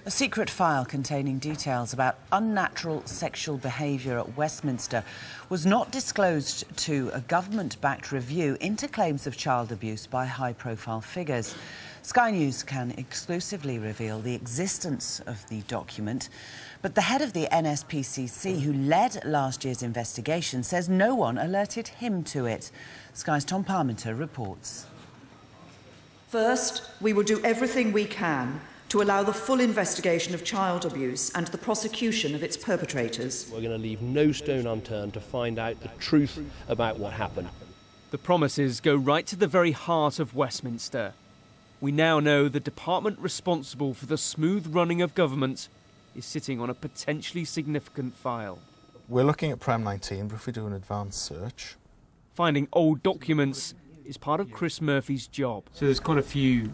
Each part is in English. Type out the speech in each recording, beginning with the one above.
A secret file containing details about unnatural sexual behaviour at Westminster was not disclosed to a government-backed review into claims of child abuse by high-profile figures. Sky News can exclusively reveal the existence of the document, but the head of the NSPCC, who led last year's investigation, says no one alerted him to it. Sky's Tom Parmenter reports. First, we will do everything we can to allow the full investigation of child abuse and the prosecution of its perpetrators. We're going to leave no stone unturned to find out the truth about what happened. The promises go right to the very heart of Westminster. We now know the department responsible for the smooth running of government is sitting on a potentially significant file. We're looking at Prem 19, but if we do an advanced search... Finding old documents is part of Chris Murphy's job. So there's quite a few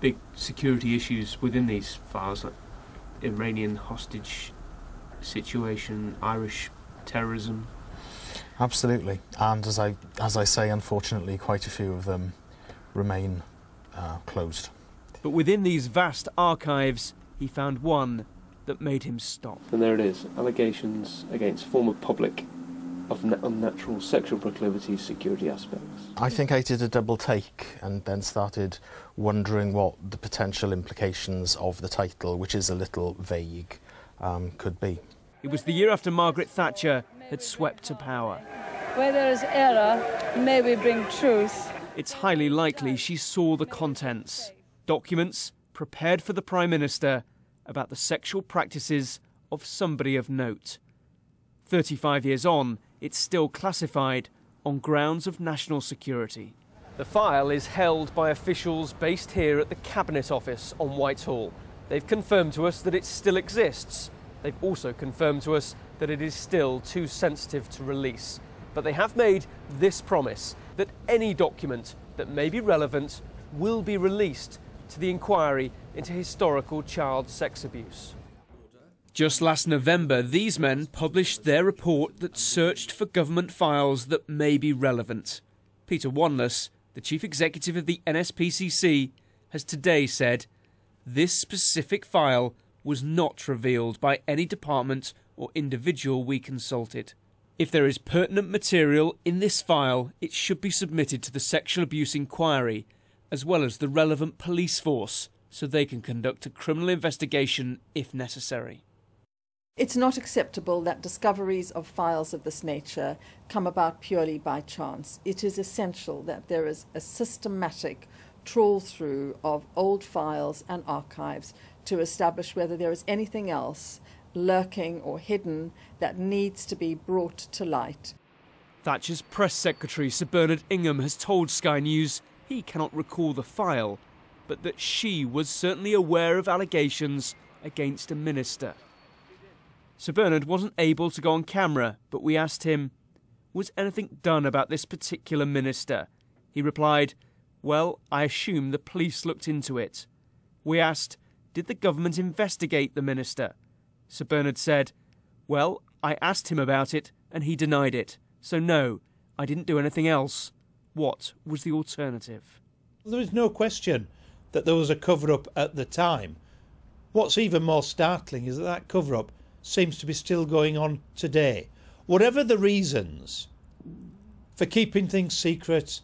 big security issues within these files, like Iranian hostage situation, Irish terrorism. Absolutely, and as I say, unfortunately, quite a few of them remain closed. But within these vast archives, he found one that made him stop. And there it is, allegations against former public of unnatural sexual proclivities, security aspects. I think I did a double take and then started wondering what the potential implications of the title, which is a little vague, could be. It was the year after Margaret Thatcher had swept to power. Where there is error, may we bring truth. It's highly likely she saw the contents. Documents prepared for the Prime Minister about the sexual practices of somebody of note. 35 years on, it's still classified on grounds of national security. The file is held by officials based here at the Cabinet Office on Whitehall. They've confirmed to us that it still exists. They've also confirmed to us that it is still too sensitive to release. But they have made this promise, that any document that may be relevant will be released to the inquiry into historical child sex abuse. Just last November, these men published their report that searched for government files that may be relevant. Peter Wanless, the chief executive of the NSPCC, has today said this specific file was not revealed by any department or individual we consulted. If there is pertinent material in this file, it should be submitted to the Sexual Abuse Inquiry, as well as the relevant police force, so they can conduct a criminal investigation if necessary. It's not acceptable that discoveries of files of this nature come about purely by chance. It is essential that there is a systematic trawl through of old files and archives to establish whether there is anything else lurking or hidden that needs to be brought to light. Thatcher's press secretary, Sir Bernard Ingham, has told Sky News he cannot recall the file, but that she was certainly aware of allegations against a minister. Sir Bernard wasn't able to go on camera, but we asked him, was anything done about this particular minister? He replied, well, I assume the police looked into it. We asked, did the government investigate the minister? Sir Bernard said, well, I asked him about it and he denied it. So no, I didn't do anything else. What was the alternative? There is no question that there was a cover-up at the time. What's even more startling is that that cover-up seems to be still going on today. Whatever the reasons for keeping things secret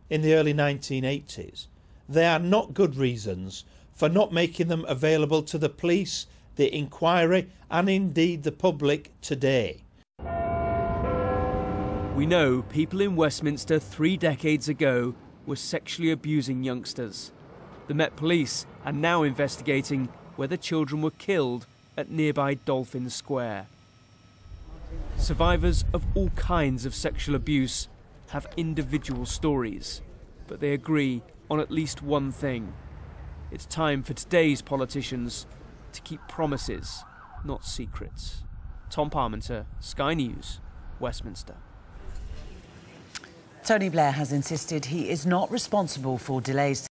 in the early 1980s, they are not good reasons for not making them available to the police, the inquiry, and indeed the public today. We know people in Westminster 3 decades ago were sexually abusing youngsters. The Met Police are now investigating whether children were killed at nearby Dolphin Square. Survivors of all kinds of sexual abuse have individual stories, but they agree on at least one thing. It's time for today's politicians to keep promises, not secrets. Tom Parmenter, Sky News, Westminster. Tony Blair has insisted he is not responsible for delays